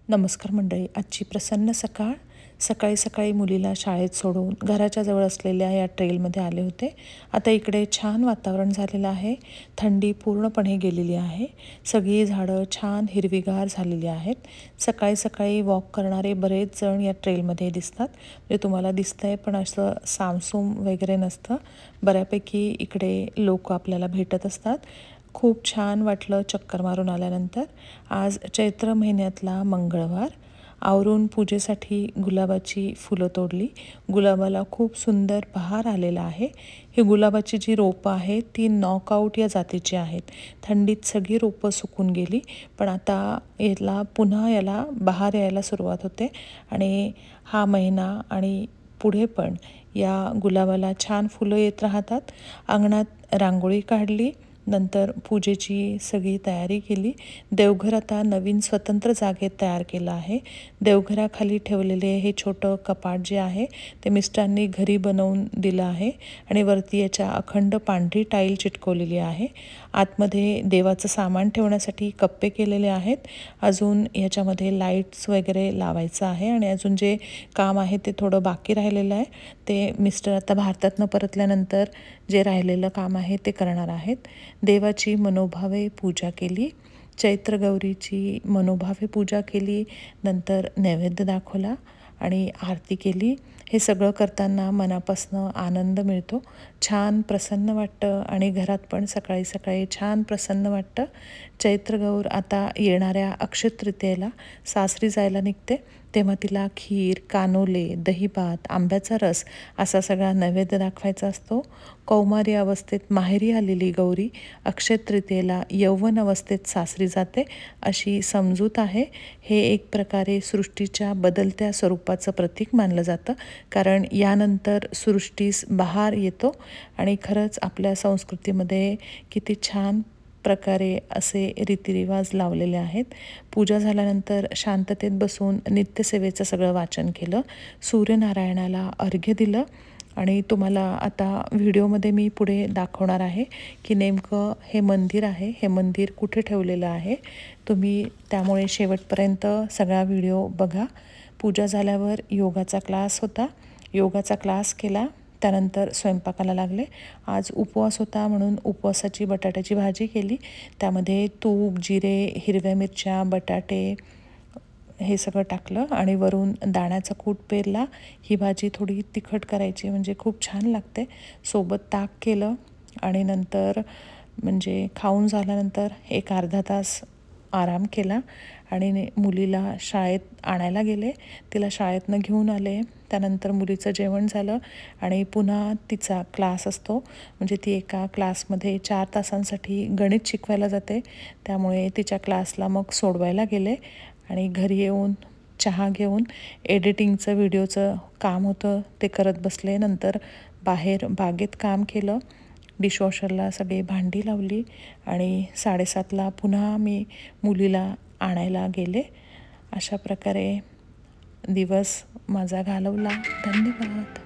नमस्कार मंडळी. आजची प्रसन्न सकाळ. सकाळी सकाळी मुलीला शाळेत सोडून घराच्या जवळ असलेल्या या ट्रेलमध्ये आले होते. आता इकडे छान वातावरण झालेलं आहे. थंडी पूर्णपणे गेलेली आहे. सगळी झाडं छान हिरवीगार झालेली आहेत. सकाळी सकाळी वॉक करणारे बरेच जण या ट्रेलमध्ये दिसतात. म्हणजे तुम्हाला दिसतंय पण असं सामसूम वगैरे नसतं. बऱ्यापैकी इकडे लोक आपल्याला भेटत असतात. खूप छान वाटलं चक्कर मारून आल्यानंतर. आज चैत्र महिन्यातला मंगळवार. आवरून पूजेसाठी गुलाबाची फुलं तोडली. गुलाबाला खूप सुंदर बहार आलेला आहे. ही गुलाबाची जी रोपं आहेत ती नॉकआउट या जातीची आहेत. थंडीत सगळी रोपं सुकून गेली, पण आता पुन्हा याला बहार यायला सुरुवात होते आणि हा महिना आणि पुढे पण या गुलाबाला छान फुलं येत राहतात. अंगणात रांगोळी काढली. नंतर पूजेची सगळी तयारी केली. देवघर आता नवीन स्वतंत्र जागेत तयार केलं आहे. देवघराखाली ठेवलेले हे छोटं कपाट जे आहे ते मिस्टरांनी घरी बनवून दिलं आहे आणि वरती याच्या अखंड पांढरी टाईल चिटकवलेली आहे. आतमध्ये देवाचं सामान ठेवण्यासाठी कप्पे केलेले आहेत. अजून याच्यामध्ये लाईट्स वगैरे लावायचं आहे आणि अजून जे काम आहे ते थोडं बाकी राहिलेलं आहे. ते मिस्टर आता भारतातनं परतल्यानंतर जे राहिलेलं काम आहे ते करणार आहेत. देवाची मनोभावे पूजा केली. चैत्र गौरीची मनोभावे पूजा केली. नंतर नैवेद्य दाखवला आणि आरती केली. हे सगळं करताना मनापासून आनंद मिळतो. छान प्रसन्न वाटतं आणि घरात पण सकाळी सकाळी छान प्रसन्न वाटतं. चैत्र गौर आता येणाऱ्या अक्षय तृतीयेला सासरी जायला निघते. तेव्हा तिला खीर, कानोले, दहीभात, आंब्याचा रस असा सगळा नैवेद्य दाखवायचा असतो. कौमारी अवस्थेत माहेरी आलेली गौरी अक्षय तृतीयेला यौवन अवस्थेत सासरी जाते अशी समजूत आहे. हे एक प्रकारे सृष्टीच्या बदलत्या स्वरूपाचं प्रतीक मानलं जातं, कारण यानंतर सृष्टीस बहार येतो आणि खरंच आपल्या संस्कृतीमध्ये किती छान प्रकारे असे रीतिरिवाज लावलेले आहेत. पूजा झाल्यानंतर शांततेत बसून नित्यसेवेचं सगळं वाचन केलं. सूर्यनारायणाला अर्घ्य दिलं आणि तुम्हाला आता व्हिडिओमध्ये मी पुढे दाखवणार आहे की नेमकं हे मंदिर आहे, हे मंदिर कुठे ठेवलेलं आहे. तुम्ही त्यामुळे शेवटपर्यंत सगळा व्हिडिओ बघा. पूजा झाल्यावर योगाचा क्लास होता. योगाचा क्लास केला. त्यानंतर स्वयंपाकाला लागले. आज उपवास होता म्हणून उपवासाची बटाट्याची भाजी केली. त्यामध्ये तूप, जिरे, हिरव्या मिरच्या, बटाटे हे सगळं टाकलं आणि वरून दाण्याचा कूट पेरला. ही भाजी थोडी तिखट करायची म्हणजे खूप छान लागते. सोबत ताक केलं आणि नंतर म्हणजे खाऊन झाल्यानंतर एक अर्धा तास आराम केला आणि मुलीला शाळेत आणायला गेले. तिला शाळेतनं घेऊन आले. त्यानंतर मुलीचं जेवण झालं आणि पुन्हा तिचा क्लास असतो. म्हणजे ती एका क्लासमध्ये 4 तासांसाठी गणित शिकवायला जाते. त्यामुळे तिच्या क्लासला मग सोडवायला गेले आणि घरी येऊन चहा घेऊन एडिटिंगचं व्हिडिओचं काम होतं ते करत बसले. नंतर बाहेर बागेत काम केलं. डिशवॉशरला सगळी भांडी लावली आणि 7:30ला पुन्हा मी मुलीला आणायला गेले. अशा प्रकारे दिवस माझा घालवला. धन्यवाद.